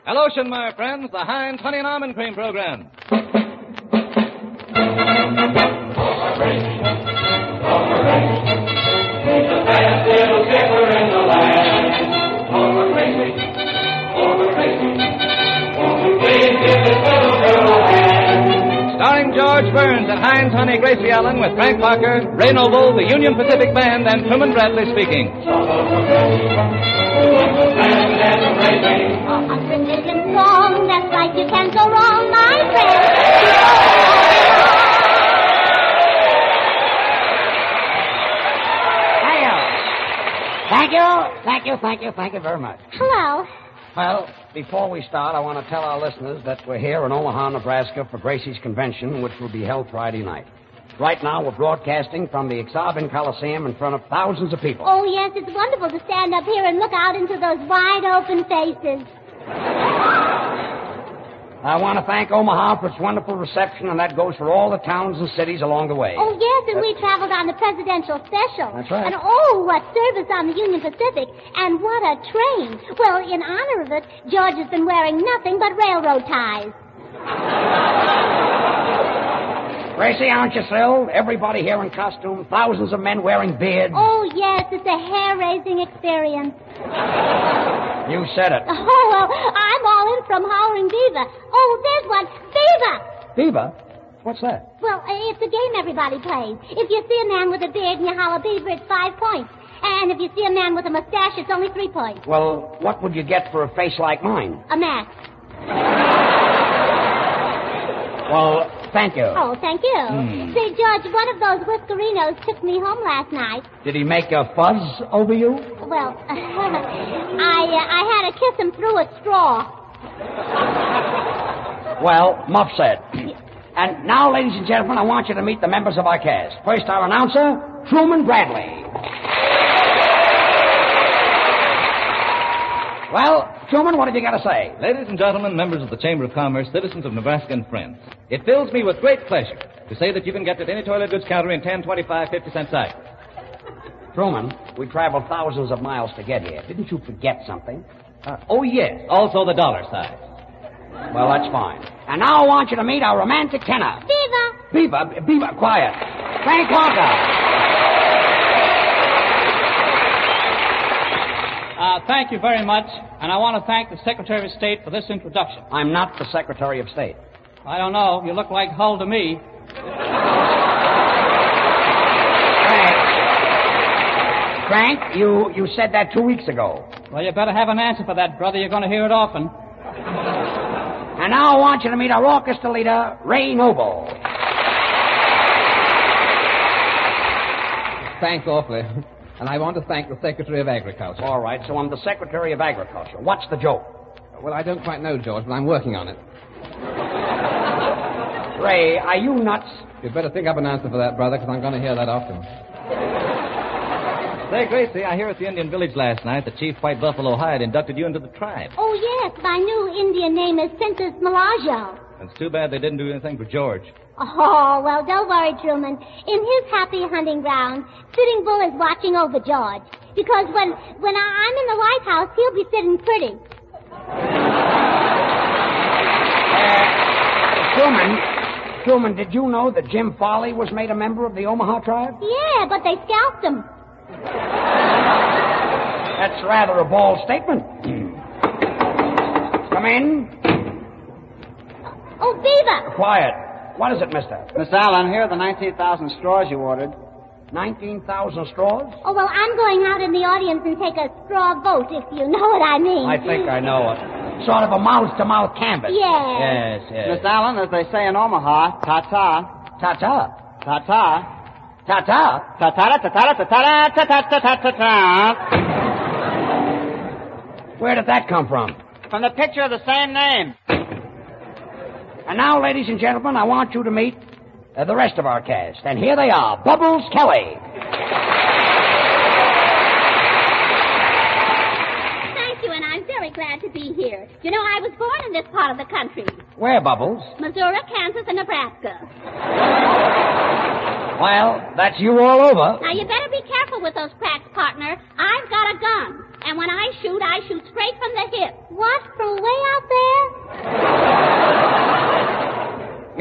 Hello, my friends, the Hinds Honey and Almond Cream Program. Over Gracie, over Gracie, he's the best little skipper in the land. Over Gracie, won't you please give this little girl a hand? Starring George Burns and Hinds Honey Gracie Allen with Frank Parker, Ray Noble, the Union Pacific Band, and Truman Bradley speaking. Over Gracie, and Gracie. 100 million strong, that's right, you can't go wrong, my friend. Thank you very much. Hello. Well, before we start, I want to tell our listeners that we're here in Omaha, Nebraska for Gracie's convention, which will be held Friday night. Right now, we're broadcasting from the Exarban Coliseum in front of thousands of people. Oh, yes, it's wonderful to stand up here and look out into those wide open faces. I want to thank Omaha for its wonderful reception, and that goes for all the towns and cities along the way. Oh, yes, and we traveled on the presidential special. That's right. And oh, what service on the Union Pacific, and what a train. Well, in honor of it, George has been wearing nothing but railroad ties. Gracie, aren't you thrilled? Everybody here in costume, thousands of men wearing beards. Oh, yes, it's a hair-raising experience. You said it. Oh, well, I'm all in from Howling Beaver. Oh, there's one. Beaver! Beaver? What's that? Well, it's a game everybody plays. If you see a man with a beard and you holler Beaver, it's 5 points. And if you see a man with a mustache, it's only 3 points. Well, what would you get for a face like mine? A mask. Well, thank you. Oh, thank you. Say, George, one of those whiskerinos took me home last night. Did he make a fuzz over you? Well, I had to kiss him through a straw. Well, Muff said. And now, ladies and gentlemen, I want you to meet the members of our cast. First, our announcer, Truman Bradley. Well, Truman, what have you got to say? Ladies and gentlemen, members of the Chamber of Commerce, citizens of Nebraska and friends, it fills me with great pleasure to say that you can get at any toilet goods counter in 10, 25, 50-cent sizes. Truman, we traveled thousands of miles to get here. Didn't you forget something? Oh, yes, also the dollar size. Well, that's fine. And now I want you to meet our romantic tenor. Beaver, quiet. Frank Parker. Thank you very much, and I want to thank the Secretary of State for this introduction. I'm not the Secretary of State. I don't know. You look like Hull to me. Frank, you said that 2 weeks ago. Well, you better have an answer for that, brother. You're going to hear it often. And now I want you to meet our orchestra leader, Ray Noble. Thanks awfully. And I want to thank the Secretary of Agriculture. All right, so I'm the Secretary of Agriculture. What's the joke? Well, I don't quite know, George, but I'm working on it. Ray, are you nuts? You'd better think up an answer for that, brother, because I'm going to hear that often. Say, Gracie, I hear at the Indian village last night that Chief White Buffalo Hide inducted you into the tribe. Oh, yes, my new Indian name is Princess Malajo. It's too bad they didn't do anything for George. Oh, well, don't worry, Truman. In his happy hunting ground, Sitting Bull is watching over George. Because when I'm in the White House, he'll be sitting pretty. Truman, did you know that Jim Farley was made a member of the Omaha tribe? Yeah, but they scalped him. That's rather a bold statement. Come in. Oh, Beaver! Quiet. What is it, mister? Miss Allen, here are the 19,000 straws you ordered. 19,000 straws? Oh, well, I'm going out in the audience and take a straw vote, if you know what I mean. I think I know it. Sort of a mouth-to-mouth canvas. Yes. Yes. Miss Allen, as they say in Omaha, ta-ta. Ta-ta. Ta-ta. Ta-ta. Ta-ta-ta-ta-ta-ta-ta-ta-ta-ta-ta. Where did that come from? From the picture of the same name. And now, ladies and gentlemen, I want you to meet the rest of our cast. And here they are, Bubbles Kelly. Thank you, and I'm very glad to be here. You know, I was born in this part of the country. Where, Bubbles? Missouri, Kansas, and Nebraska. Well, that's you all over. Now, you better be careful with those cracks, partner. I've got a gun. And when I shoot straight from the hip. What? From way out there?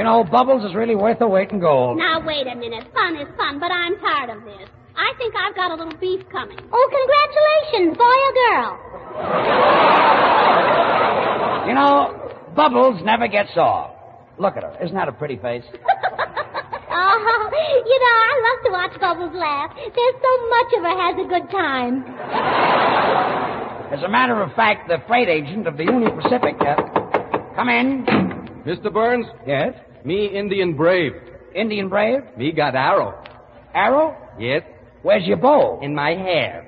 know, Bubbles is really worth the weight in gold. Now, wait a minute. Fun is fun, but I'm tired of this. I think I've got a little beef coming. Oh, congratulations, boy or girl? You know, Bubbles never gets soft. Look at her. Isn't that a pretty face? Oh, you know, I love to watch Bubbles laugh. There's so much of her has a good time. As a matter of fact, the freight agent of the Union Pacific... come in. Mr. Burns? Yes? Me Indian Brave. Indian Brave? Me got arrow. Arrow? Yes? Where's your bow? In my hair.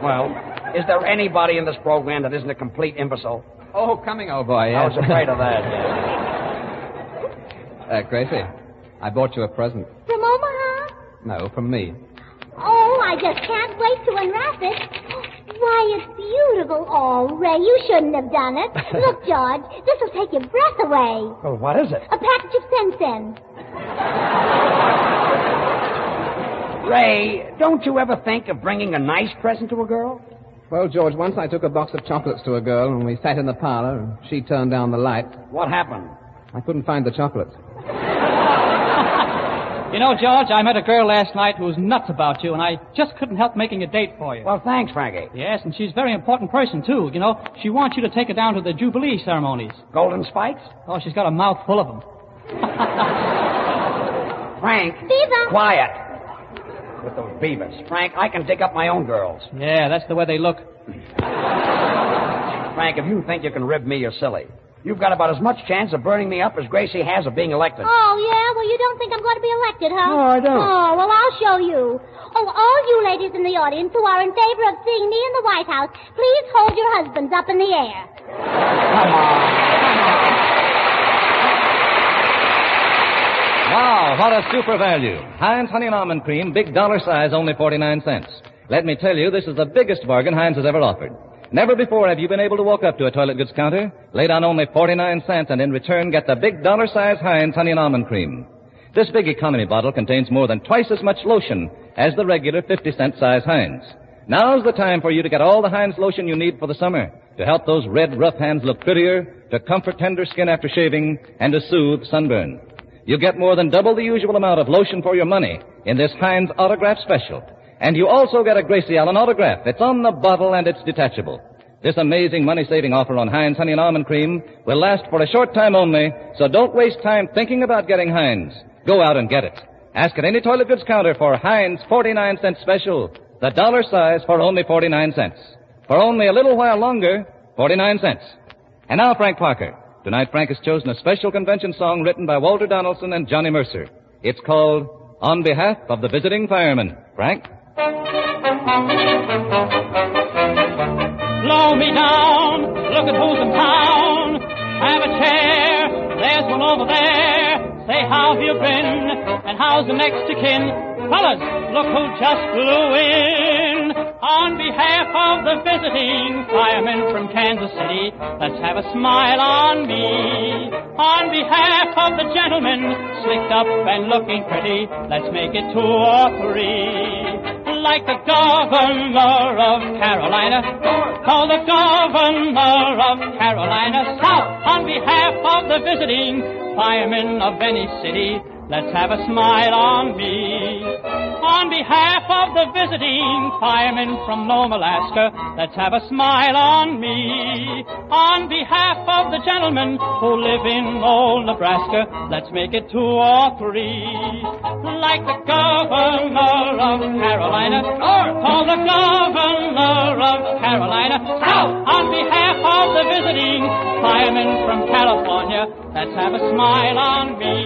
Well, is there anybody in this program that isn't a complete imbecile? Oh, coming, old boy, yes. I was afraid of that. Gracie, I bought you a present. From Omaha? No, from me. Oh, I just can't wait to unwrap it. Why, it's beautiful. Oh, Ray, you shouldn't have done it. Look, George, this will take your breath away. Well, what is it? A package of Sen-Sen. Ray, don't you ever think of bringing a nice present to a girl? Well, George, once I took a box of chocolates to a girl, and we sat in the parlor, and she turned down the light. What happened? I couldn't find the chocolates. You know, George, I met a girl last night who was nuts about you, and I just couldn't help making a date for you. Well, thanks, Frankie. Yes, and she's a very important person, too. You know, she wants you to take her down to the Jubilee ceremonies. Golden spikes? Oh, she's got a mouth full of them. Frank. Beaver. Quiet. With those beavers. Frank, I can dig up my own girls. Yeah, that's the way they look. Frank, if you think you can rib me, you're silly. You've got about as much chance of burning me up as Gracie has of being elected. Oh, yeah? Well, you don't think I'm going to be elected, huh? No, I don't. Oh, well, I'll show you. Oh, all you ladies in the audience who are in favor of seeing me in the White House, please hold your husbands up in the air. Come on. Wow, what a super value. Hinds Honey and Almond Cream, big dollar size, only 49 cents. Let me tell you, this is the biggest bargain Hinds has ever offered. Never before have you been able to walk up to a toilet goods counter, lay down only 49 cents, and in return get the big dollar size Hinds Honey and Almond Cream. This big economy bottle contains more than twice as much lotion as the regular 50-cent size Hinds. Now's the time for you to get all the Hinds lotion you need for the summer, to help those red, rough hands look prettier, to comfort tender skin after shaving, and to soothe sunburn. You get more than double the usual amount of lotion for your money in this Hinds Autograph Special. And you also get a Gracie Allen autograph. It's on the bottle and it's detachable. This amazing money-saving offer on Hinds Honey and Almond Cream will last for a short time only, so don't waste time thinking about getting Hinds. Go out and get it. Ask at any toilet goods counter for Hinds 49-cent special, the dollar size for only 49 cents. For only a little while longer, 49 cents. And now, Frank Parker. Tonight, Frank has chosen a special convention song written by Walter Donaldson and Johnny Mercer. It's called On Behalf of the Visiting Firemen. Frank? Blow me down, look at who's in town. Have a chair, there's one over there. Say, how have you been, and how's the next of kin? Fellas, look who just blew in. On behalf of the visiting firemen from Kansas City, let's have a smile on me. On behalf of the gentlemen, slicked up and looking pretty, let's make it 2 or 3. Like the governor of Carolina, call the governor of Carolina South. On behalf of the visiting firemen of any city, let's have a smile on me. On behalf of the visiting firemen from Nome, Alaska, let's have a smile on me. On behalf of the gentlemen who live in old Nebraska, let's make it 2 or 3. Like the governor of Carolina, or call the governor of Carolina South. On behalf of the visiting firemen from California, let's have a smile on me.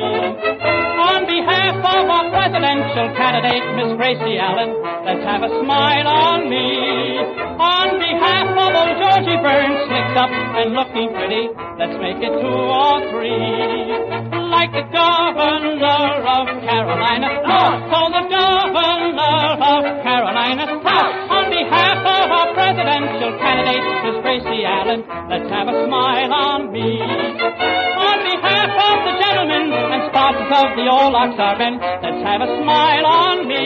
On behalf of our presidential candidate, Miss Gracie Allen, let's have a smile on me. On behalf of old Georgie Burns, slicked up and looking pretty, let's make it 2 or 3. Like the governor of Carolina North, call the governor of Carolina South. On behalf of our presidential candidate, Miss Gracie Allen, let's have a smile on me. On behalf of the gentlemen and sponsors of the old Oxarben, let's have a smile on me.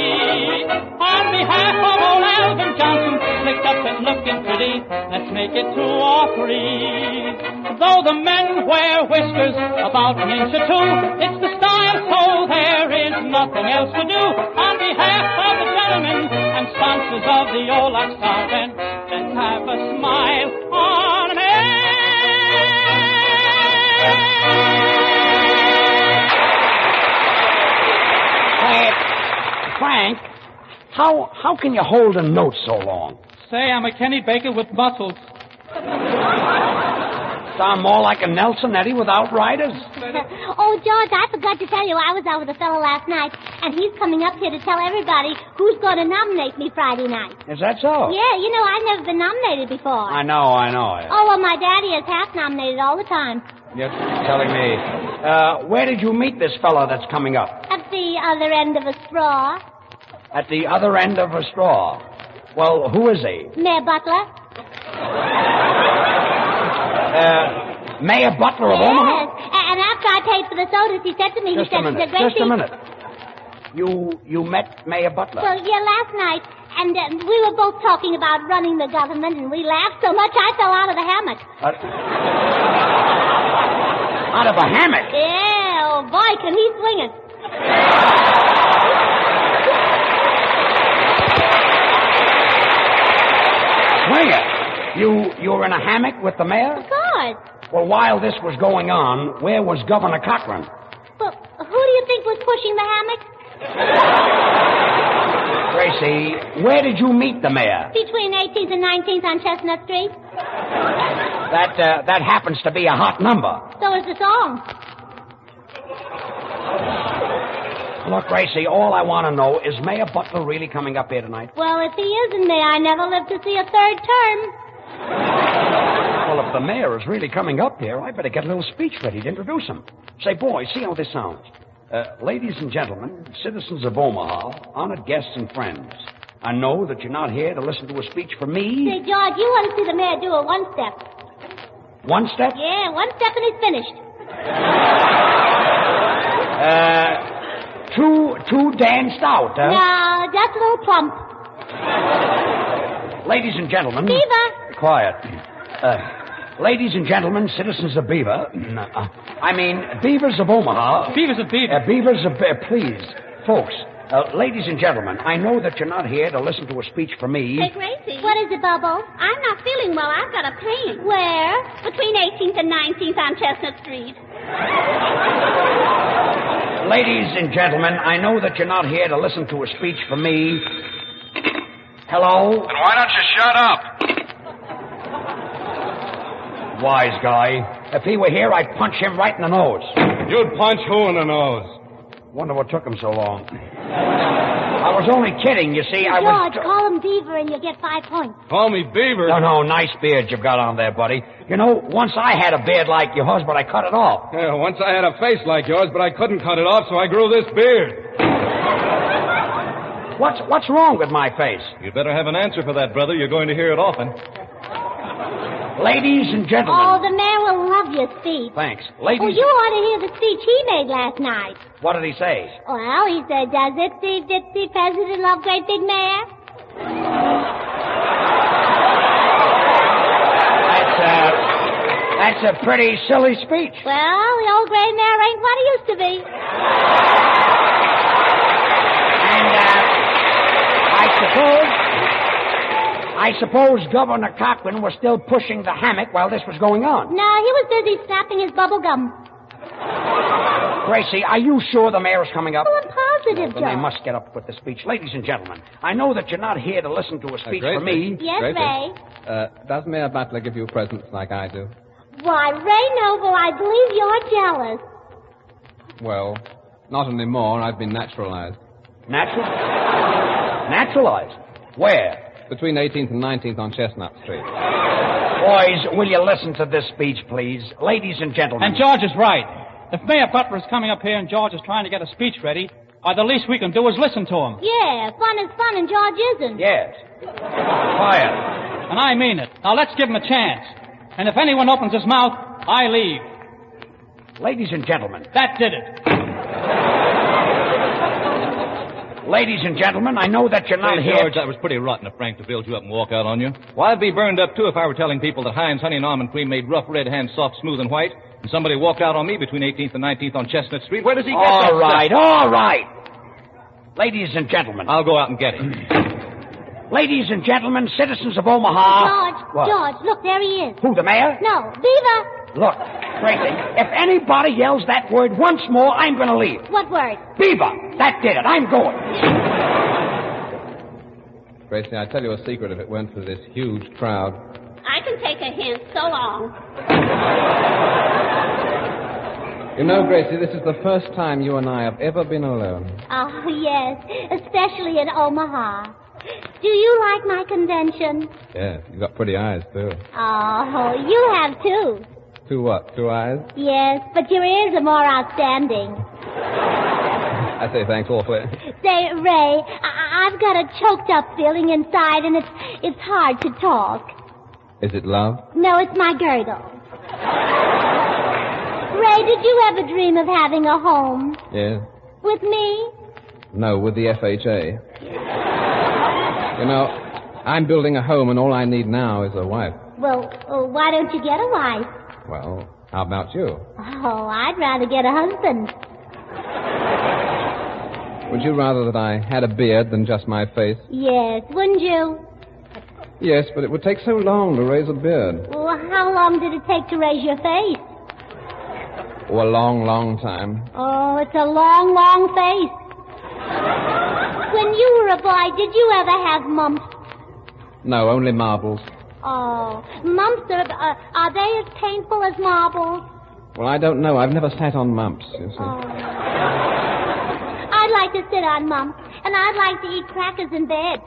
On behalf of old Alvin Johnson, slicked up and looking pretty. Let's make it 2 or 3. Though the men wear whiskers about an inch or 2, it's the style, so there is nothing else to do. On behalf of the gentlemen and sponsors of the old Star Band, let's have a smile on me. Frank, how can you hold a note so long? Say, I'm a Kenny Baker with muscles. Sound more like a Nelson Eddy without riders. Oh, George, I forgot to tell you, I was out with a fellow last night, and he's coming up here to tell everybody who's going to nominate me Friday night. Is that so? Yeah, you know, I've never been nominated before. I know. Oh, well, my daddy is half nominated all the time. You're telling me. Where did you meet this fellow that's coming up? At the other end of a straw. At the other end of a straw. Well, who is he? Mayor Butler. Mayor Butler of Yes. Omaha? And after I paid for the sodas, he said to me, Just a minute. You met Mayor Butler? Well, yeah, last night, and we were both talking about running the government, and we laughed so much I fell out of the hammock. Out of a hammock? Yeah, oh boy, can he swing it. Swing it? You were in a hammock with the mayor? Of course. Well, while this was going on, where was Governor Cochran? Well, who do you think was pushing the hammock? Gracie, where did you meet the mayor? Between 18th and 19th on Chestnut Street. That happens to be a hot number. So is the song. Look, Gracie, all I want to know is Mayor Butler really coming up here tonight? Well, if he isn't, may I never live to see a third term. Well, if the mayor is really coming up here, I better get a little speech ready to introduce him. Say, boys, see how this sounds. Ladies and gentlemen, citizens of Omaha, honored guests and friends, I know that you're not here to listen to a speech from me. Say, George, you want to see the mayor do a one step. One step? Yeah, one step and he's finished. Too danced out, huh? No, just a little plump. Ladies and gentlemen. Beaver. Quiet. Ladies and gentlemen, citizens of Beaver. Beavers of Omaha. Beavers of Beaver. Beavers of please, folks. Ladies and gentlemen, I know that you're not here to listen to a speech from me. Hey, Gracie. What is it, Bubble? I'm not feeling well. I've got a pain. Where? Between 18th and 19th on Chestnut Street. Ladies and gentlemen, I know that you're not here to listen to a speech from me. Hello? Then why don't you shut up? Wise guy. If he were here, I'd punch him right in the nose. You'd punch who in the nose? Wonder what took him so long. I was only kidding, you see. George, call him Beaver and you'll get 5 points. Call me Beaver. No, nice beard you've got on there, buddy. You know, once I had a beard like yours, but I cut it off. Yeah, once I had a face like yours, but I couldn't cut it off, so I grew this beard. What's wrong with my face? You'd better have an answer for that, brother. You're going to hear it often. Ladies and gentlemen. Oh, the mayor will love your speech. Thanks. Oh, Ladies. you ought to hear the speech he made last night. What did he say? Well, he said, does Itsy Bitsy President love great big mayor? That's a pretty silly speech. Well, the old gray mayor ain't what he used to be. And, I suppose Governor Cochran was still pushing the hammock while this was going on. No, he was busy snapping his bubble gum. Gracie, are you sure the mayor's coming up? Oh, I'm positive, Then they George. must get up with the speech. Ladies and gentlemen, I know that you're not here to listen to a speech Gracie. from me. Yes, Gracie. Ray. Does Mayor Butler give you presents like I do? Why, Ray Noble, I believe you're jealous. Well, not anymore. I've been naturalized. Naturalized? Where? Between 18th and 19th on Chestnut Street. Boys, will you listen to this speech, please? Ladies and gentlemen. And George is right. If Mayor Butler is coming up here and George is trying to get a speech ready, why, the least we can do is listen to him. Yeah, fun is fun and George isn't. Yes. Quiet. And I mean it. Now let's give him a chance. And if anyone opens his mouth, I leave. Ladies and gentlemen. That did it. Ladies and gentlemen, I know that you're not Say, here. George, that was pretty rotten of Frank to build you up and walk out on you. Well, I'd be burned up, too, if I were telling people that Hinds Honey and Almond Cream made rough red hands soft, smooth, and white, and somebody walked out on me between 18th and 19th on Chestnut Street. Where does he get that All right. Ladies and gentlemen. I'll go out and get him. Ladies and gentlemen, citizens of Omaha. George, look, there he is. Who, the mayor? No, Beaver. Look, Gracie, if anybody yells that word once more, I'm going to leave. What word? Beaver. That did it. I'm going. Gracie, I'd tell you a secret if it weren't for this huge crowd. I can take a hint. So long. You know, Gracie, this is the first time you and I have ever been alone. Oh, yes, especially in Omaha. Do you like my convention? Yeah, you've got pretty eyes, too. Oh, you have, too. Two what? 2 eyes? Yes, but your ears are more outstanding. I say thanks awfully. Say, Ray, I've got a choked up feeling inside, and it's hard to talk. Is it love? No, it's my girdle. Ray, did you ever dream of having a home? Yes. With me? No, with the FHA. You know, I'm building a home, and all I need now is a wife. Well, why don't you get a wife? Well, how about you? Oh, I'd rather get a husband. Would you rather that I had a beard than just my face? Yes, wouldn't you? Yes, but it would take so long to raise a beard. Well, how long did it take to raise your face? Oh, a long, long time. Oh, it's a long, long face. When you were a boy, did you ever have mumps? No, only marbles. Oh, mumps are they as painful as marbles? Well, I don't know. I've never sat on mumps, you see. Oh. I'd like to sit on mumps, and I'd like to eat crackers in bed.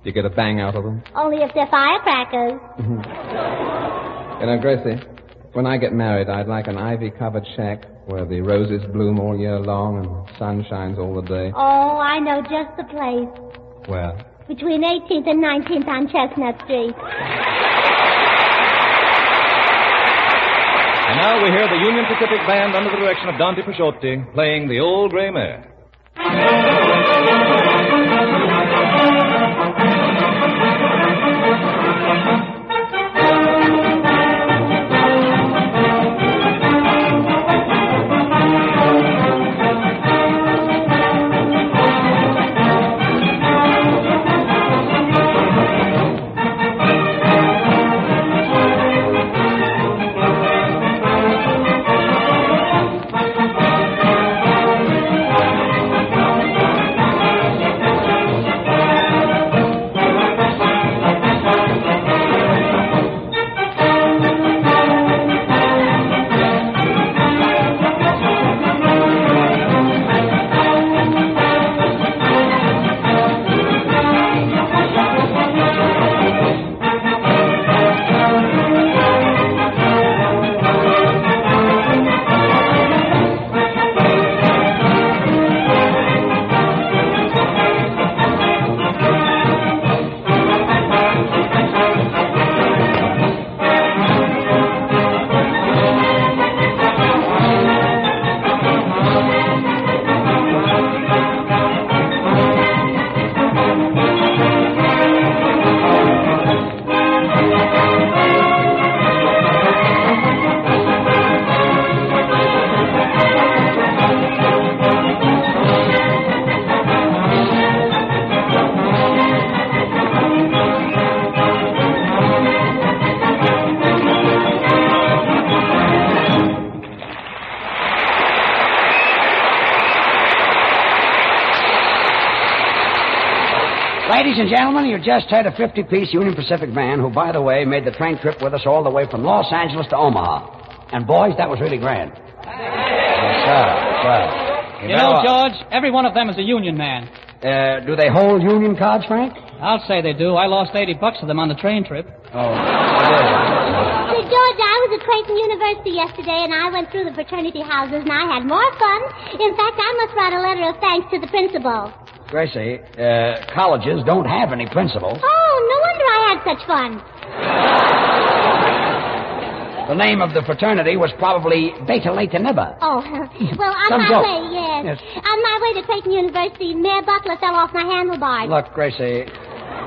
You get a bang out of them? Only if they're firecrackers. You know, Gracie, when I get married, I'd like an ivy-covered shack where the roses bloom all year long and sun shines all the day. Oh, I know just the place. Where? Between 18th and 19th on Chestnut Street. And now we hear the Union Pacific Band under the direction of Dante Pasciotti playing The Old Gray Mare. Ladies and gentlemen, you just heard a 50-piece Union Pacific band who, by the way, made the train trip with us all the way from Los Angeles to Omaha. And, boys, that was really grand. Yes, sir. You know, George, every one of them is a union man. Do they hold union cards, Frank? I'll say they do. I lost $80 of them on the train trip. Oh, Say, George, I was at Creighton University yesterday, and I went through the fraternity houses, and I had more fun. In fact, I must write a letter of thanks to the principal. Gracie, colleges don't have any principals. Oh, no wonder I had such fun. The name of the fraternity was probably Beta Lata Nibba. Oh, well, on Some my joke. way, yes. Yes. On my way to Creighton University, Mayor Butler fell off my handlebars. Look, Gracie,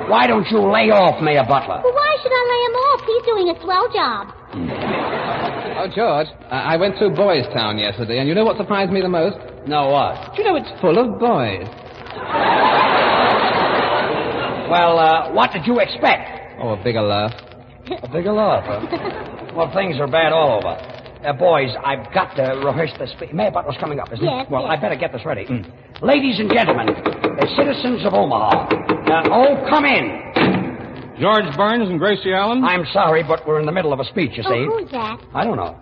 why don't you lay off Mayor Butler? Well, why should I lay him off? He's doing a swell job. Oh, George, I went through Boys Town yesterday, and you know what surprised me the most? No, what? Do you know it's full of boys? Well, what did you expect? Oh, a bigger laugh. A bigger laugh, huh? Well, things are bad all over. Boys, I've got to rehearse the speech. Mayor Butler's coming up, isn't he? Yes, Well, yes. I better get this ready. Ladies and gentlemen, the citizens of Omaha, come in. George Burns and Gracie Allen? I'm sorry, but we're in the middle of a speech, you see. Oh, who's that? I don't know.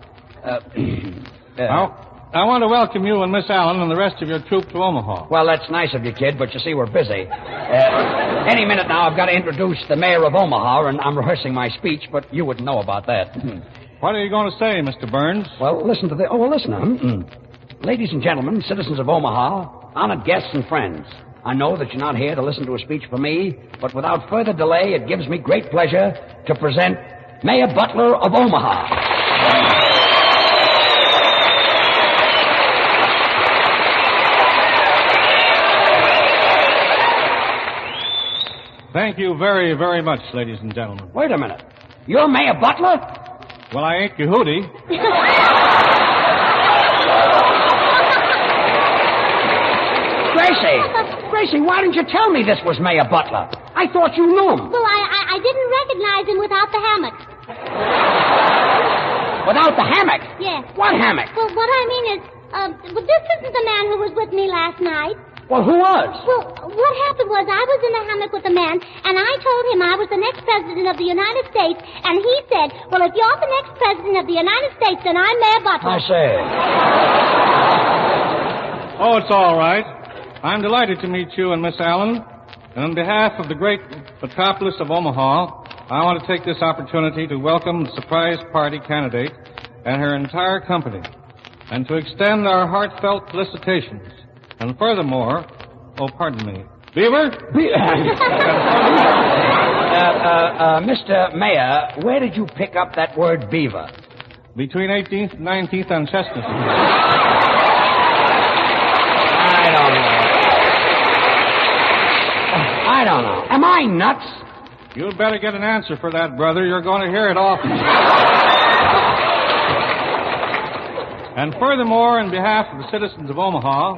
I want to welcome you and Miss Allen and the rest of your troop to Omaha. Well, that's nice of you, kid, but you see, we're busy. Any minute now, I've got to introduce the mayor of Omaha, and I'm rehearsing my speech, but you wouldn't know about that. What are you going to say, Mr. Burns? Well, listen to the... Oh, well, listen. Ladies and gentlemen, citizens of Omaha, honored guests and friends, I know that you're not here to listen to a speech from me, but without further delay, it gives me great pleasure to present Mayor Butler of Omaha. Thank you very, very much, ladies and gentlemen. Wait a minute. You're Mayor Butler? Well, I ain't Yehudi. Gracie, why didn't you tell me this was Mayor Butler? I thought you knew him. Well, I didn't recognize him without the hammock. Without the hammock? Yes. What hammock? Well, what I mean is, this isn't the man who was with me last night. Well, who was? Well, what happened was I was in the hammock with a man, and I told him I was the next president of the United States, and he said, well, if you're the next president of the United States, then I'm Mayor Butler. I say. Oh, it's all right. I'm delighted to meet you and Miss Allen. And on behalf of the great metropolis of Omaha, I want to take this opportunity to welcome the surprise party candidate and her entire company, and to extend our heartfelt felicitations. And furthermore, pardon me, Beaver? Mr. Mayor, where did you pick up that word beaver? Between 18th and 19th on Chestnut Street. I don't know. Am I nuts? You'd better get an answer for that, brother. You're going to hear it often. And furthermore, on behalf of the citizens of Omaha,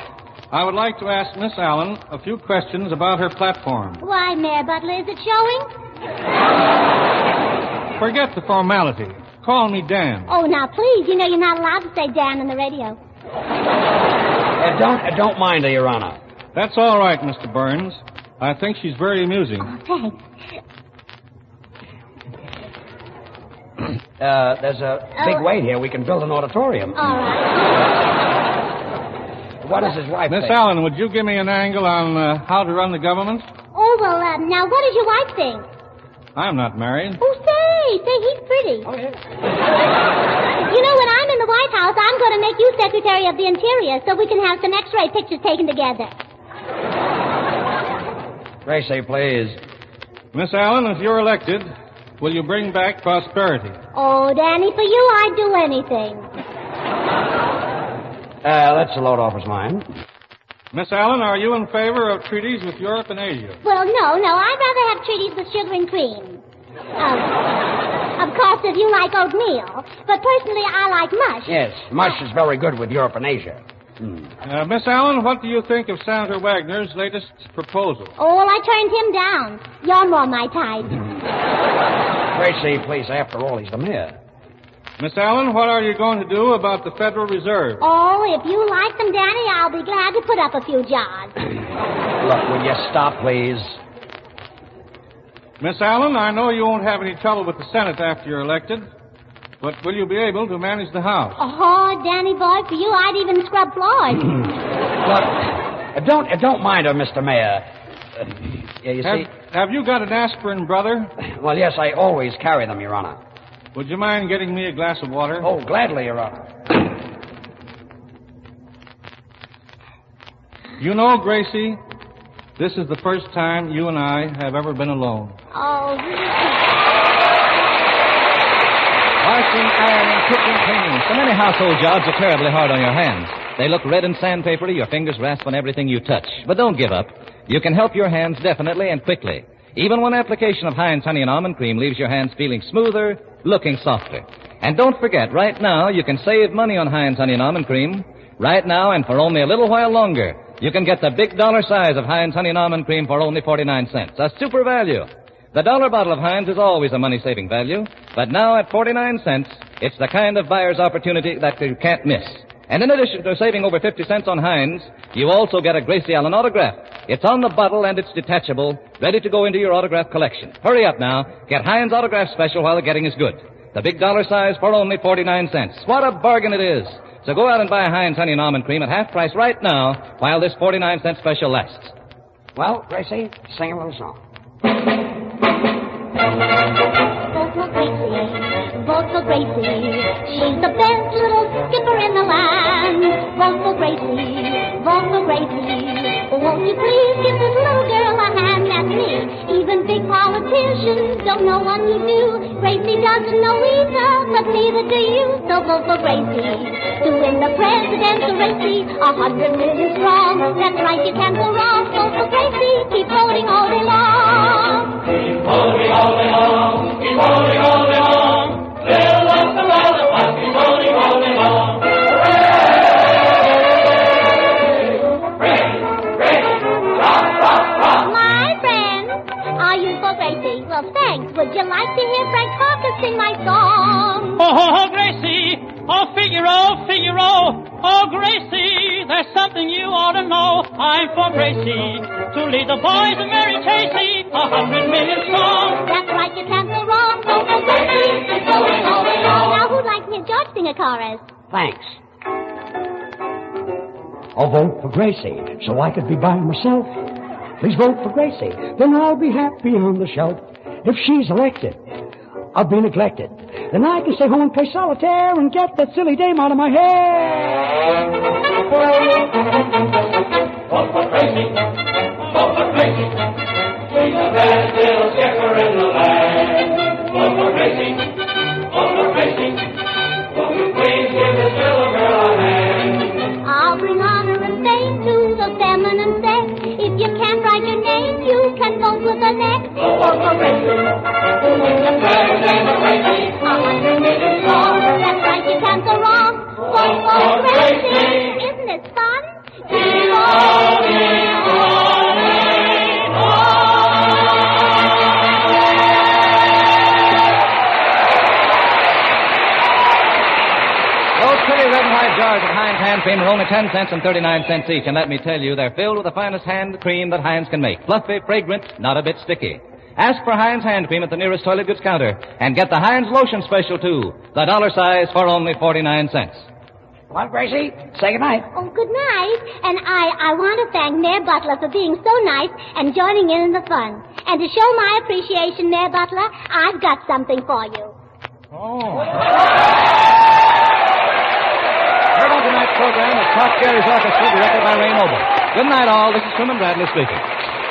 I would like to ask Miss Allen a few questions about her platform. Why, Mayor Butler, is it showing? Forget the formality. Call me Dan. Oh, now, please, you know you're not allowed to say Dan on the radio. Don't mind her, Your Honor. That's all right, Mr. Burns. I think she's very amusing. Oh, thanks. There's a big wait here. We can build an auditorium. All right. What does his wife Miss think? Allen, would you give me an angle on how to run the government? Oh, well, now, what does your wife think? I'm not married. Oh, say, he's pretty. Oh, yeah. You know, when I'm in the White House, I'm going to make you Secretary of the Interior so we can have some X-ray pictures taken together. Gracie, please. Miss Allen, if you're elected, will you bring back prosperity? Oh, Danny, for you, I'd do anything. That's a load off his mind. Miss Allen, are you in favor of treaties with Europe and Asia? Well, no, I'd rather have treaties with sugar and cream. Of course, if you like oatmeal. But personally, I like mush. Yes, mush is very good with Europe and Asia. Miss Allen, what do you think of Senator Wagner's latest proposal? Oh, well, I turned him down. You're more my type. Gracie, please, after all, he's the mayor. Miss Allen, what are you going to do about the Federal Reserve? Oh, if you like them, Danny, I'll be glad to put up a few jars. Look, will you stop, please? Miss Allen, I know you won't have any trouble with the Senate after you're elected, but will you be able to manage the House? Oh, Danny boy, for you, I'd even scrub floors. Look, don't mind her, Mr. Mayor. You see... Have you got an aspirin, brother? Well, yes, I always carry them, Your Honor. Would you mind getting me a glass of water? Oh, gladly, Your Honor. You know, Gracie, this is the first time you and I have ever been alone. Oh. Why washing, ironing, cooking, cleaning. So many household jobs are terribly hard on your hands. They look red and sandpapery, your fingers rasp on everything you touch. But don't give up. You can help your hands definitely and quickly. Even one application of Hinds Honey and Almond Cream leaves your hands feeling smoother, looking softer. And don't forget, right now, you can save money on Hinds Honey and Almond Cream. Right now, and for only a little while longer, you can get the big dollar size of Hinds Honey and Almond Cream for only 49 cents. A super value. The dollar bottle of Hinds is always a money-saving value, but now at 49 cents, it's the kind of buyer's opportunity that you can't miss. And in addition to saving over 50 cents on Hinds, you also get a Gracie Allen autograph. It's on the bottle and it's detachable, ready to go into your autograph collection. Hurry up now. Get Hinds autograph special while the getting is good. The big dollar size for only 49 cents. What a bargain it is. So go out and buy Hinds Honey and Almond Cream at half price right now while this 49-cent special lasts. Well, Gracie, sing a little song. Vote for Gracie, vote for Gracie. She's the best little skipper in the land. Vote for Gracie, vote for Gracie. Won't you please give this little girl a hand? That's me. Even big politicians don't know what we do. Gracie doesn't know either, but neither do you. So vote for Gracie to win the presidential race. 100 million strong. That's right, you can't go wrong. Vote for Gracie. Keep voting all day long. Keep voting all day long. Keep voting all day long. Fill up the ballot box. Keep voting all day long. Well, thanks. Would you like to hear Frank Parker sing my song? Oh, Gracie! Oh, Figaro, Figaro! Oh, Gracie, there's something you ought to know. I'm for Gracie, to lead the boys of Mary Chasey, 100 million strong. That's right, you can't go wrong. Vote for Gracie, keep going all day long. Now, who'd like to hear George sing a chorus? Thanks. I'll vote for Gracie so I could be by myself. Please vote for Gracie, then I'll be happy on the shelf. If she's elected, I'll be neglected. Then I can stay home and play solitaire and get that silly dame out of my hair. Vote for Gracie, vote for Gracie. She's the best little skipper in the land. Vote for Gracie, vote for Gracie. Won't you please give this little girl a hand? I'll bring honor and fame to the feminine sex. If you can't write your name, you can vote with the next. Vote for Gracie, who wins the presidential race. 100 million strong. That's right, you can't go wrong. Vote for Gracie. Isn't it fun? Keep voting all day long. Those pretty red and white jars of Hinds hand cream are only 10 cents and 39 cents each, and let me tell you, they're filled with the finest hand cream that Hinds can make. Fluffy, fragrant, not a bit sticky. Ask for Hinds hand cream at the nearest toilet goods counter, and get the Hinds lotion special, too, the dollar size for only 49 cents. Well, Gracie, say goodnight. Oh, good night. And I want to thank Mayor Butler for being so nice and joining in the fun. And to show my appreciation, Mayor Butler, I've got something for you. Oh. Heard on tonight's program is Pop Jerry's Orchestra, directed by Ray Noble. Good night, all. This is Truman Bradley speaking.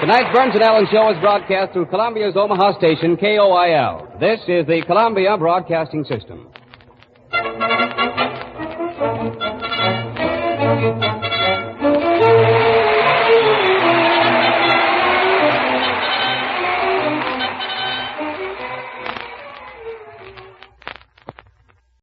Tonight's Burns and Allen Show is broadcast through Columbia's Omaha station, KOIL. This is the Columbia Broadcasting System.